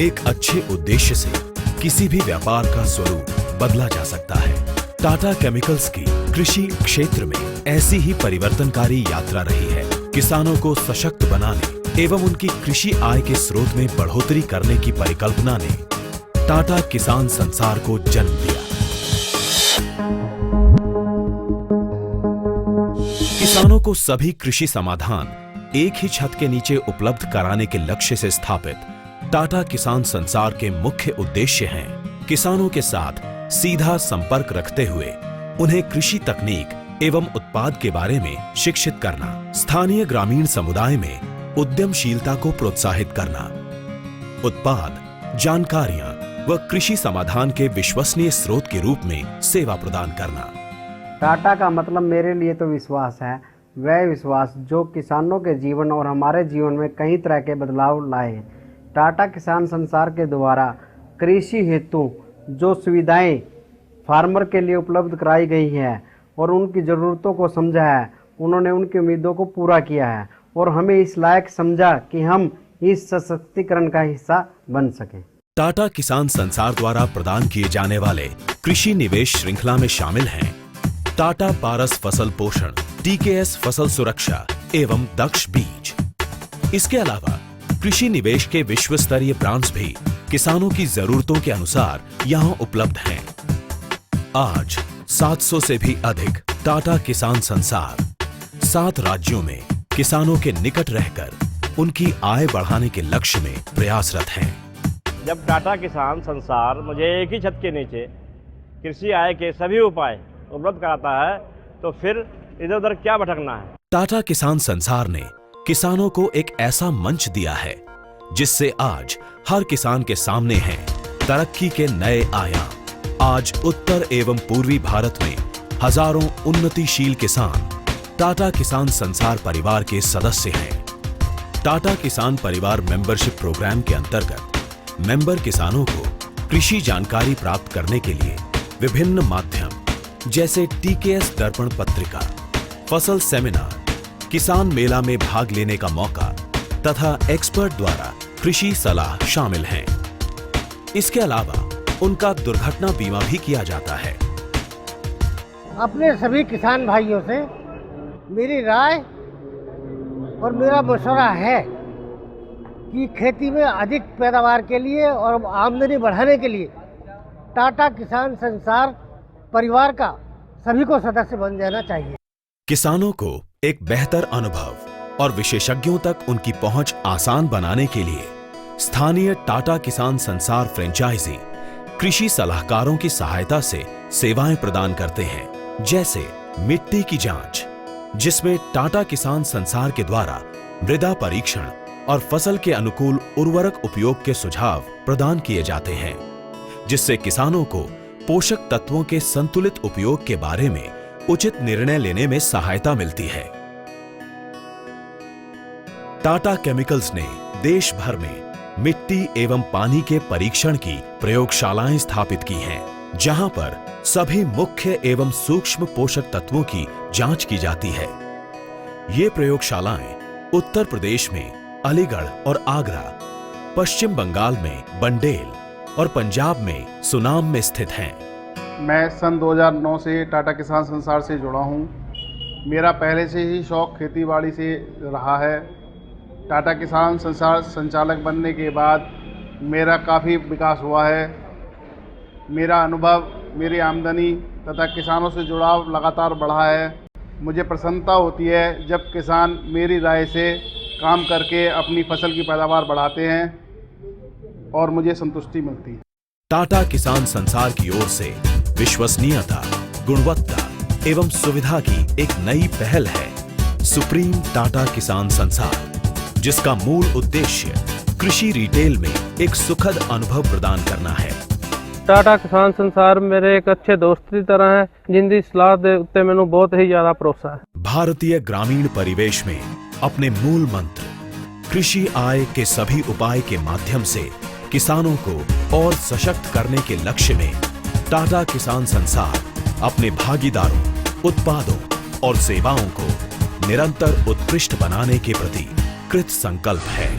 एक अच्छे उद्देश्य से किसी भी व्यापार का स्वरूप बदला जा सकता है। टाटा केमिकल्स की कृषि क्षेत्र में ऐसी ही परिवर्तनकारी यात्रा रही है। किसानों को सशक्त बनाने एवं उनकी कृषि आय के स्रोत में बढ़ोतरी करने की परिकल्पना ने टाटा किसान संसार को जन्म दिया। किसानों को सभी कृषि समाधान एक ही छत के नीचे उपलब्ध कराने के लक्ष्य से स्थापित टाटा किसान संसार के मुख्य उद्देश्य हैं किसानों के साथ सीधा संपर्क रखते हुए उन्हें कृषि तकनीक एवं उत्पाद के बारे में शिक्षित करना, स्थानीय ग्रामीण समुदाय में उद्यमशीलता को प्रोत्साहित करना, उत्पाद, जानकारियां व कृषि समाधान के विश्वसनीय स्रोत के रूप में सेवा प्रदान करना। टाटा का मतलब मेरे लिए तो विश्वास है, वह विश्वास जो किसानों के जीवन और हमारे जीवन में कई तरह के बदलाव लाए। टाटा किसान संसार के द्वारा कृषि हेतु जो सुविधाएं फार्मर के लिए उपलब्ध कराई गई हैं और उनकी ज़रूरतों को समझा है, उन्होंने उनकी उम्मीदों को पूरा किया है और हमें इस लायक समझा कि हम इस सशक्तिकरण का हिस्सा बन सकें। टाटा किसान संसार द्वारा प्रदान किए जाने वाले कृषि निवेश श्रृंखला में शामिल हैं टाटा पारस फसल पोषण, TKS फसल सुरक्षा एवं दक्ष बीज। इसके अलावा कृषि निवेश के विश्व स्तरीय ब्रांड्स भी किसानों की जरूरतों के अनुसार यहां उपलब्ध हैं। आज 700 से भी अधिक टाटा किसान संसार 7 राज्यों में किसानों के निकट रहकर उनकी आय बढ़ाने के लक्ष्य में प्रयासरत हैं। जब टाटा किसान संसार मुझे एक ही छत के नीचे कृषि आय के सभी उपाय उपलब्ध कराता है तो फिर इधर उधर क्या भटकना है। टाटा किसान संसार ने किसानों को एक ऐसा मंच दिया है जिससे आज हर किसान के सामने हैं तरक्की के नए आयाम। आज उत्तर एवं पूर्वी भारत में हजारों उन्नतिशील किसान टाटा किसान संसार परिवार के सदस्य हैं। टाटा किसान परिवार मेंबरशिप प्रोग्राम के अंतर्गत मेंबर किसानों को कृषि जानकारी प्राप्त करने के लिए विभिन्न माध्यम जैसे TKS दर्पण पत्रिका, फसल सेमिनार, किसान मेला में भाग लेने का मौका तथा एक्सपर्ट द्वारा कृषि सलाह शामिल हैं। इसके अलावा उनका दुर्घटना बीमा भी किया जाता है। अपने सभी किसान भाइयों से मेरी राय और मेरा मशवरा है कि खेती में अधिक पैदावार के लिए और आमदनी बढ़ाने के लिए टाटा किसान संसार परिवार का सभी को सदस्य बन जाना चाहिए। किसानों को एक बेहतर अनुभव और विशेषज्ञों तक उनकी पहुंच आसान बनाने के लिए स्थानीय टाटा किसान संसार फ्रेंचाइजी कृषि सलाहकारों की सहायता से सेवाएं प्रदान करते हैं, जैसे मिट्टी की जांच, जिसमें टाटा किसान संसार के द्वारा मृदा परीक्षण और फसल के अनुकूल उर्वरक उपयोग के सुझाव प्रदान किए जाते हैं, जिससे किसानों को पोषक तत्वों के संतुलित उपयोग के बारे में उचित निर्णय लेने में सहायता मिलती है। टाटा केमिकल्स ने देश भर में मिट्टी एवं पानी के परीक्षण की प्रयोगशालाएं स्थापित की हैं, जहां पर सभी मुख्य एवं सूक्ष्म पोषक तत्वों की जांच की जाती है। ये प्रयोगशालाएं उत्तर प्रदेश में अलीगढ़ और आगरा, पश्चिम बंगाल में बंडेल और पंजाब में सुनाम में स्थित हैं। मैं सन 2009 से टाटा किसान संसार से जुड़ा हूँ। मेरा पहले से ही शौक़ खेतीबाड़ी से रहा है। टाटा किसान संसार संचालक बनने के बाद मेरा काफ़ी विकास हुआ है। मेरा अनुभव, मेरी आमदनी तथा किसानों से जुड़ाव लगातार बढ़ा है। मुझे प्रसन्नता होती है जब किसान मेरी राय से काम करके अपनी फसल की पैदावार बढ़ाते हैं और मुझे संतुष्टि मिलती है। टाटा किसान संसार की ओर से विश्वसनीयता, गुणवत्ता एवं सुविधा की एक नई पहल है सुप्रीम टाटा किसान संसार, जिसका मूल उद्देश्य कृषि रिटेल में एक सुखद अनुभव प्रदान करना है। टाटा किसान संसार मेरे एक अच्छे दोस्त की तरह है, जिनकी सलाह दे उत्ते मैनू बहुत ही ज्यादा भरोसा है। भारतीय ग्रामीण परिवेश में अपने मूल मंत्र कृषि आय के सभी उपाय के माध्यम से किसानों को और सशक्त करने के लक्ष्य में टाटा किसान संसार अपने भागीदारों, उत्पादों और सेवाओं को निरंतर उत्कृष्ट बनाने के प्रति कृत संकल्प है।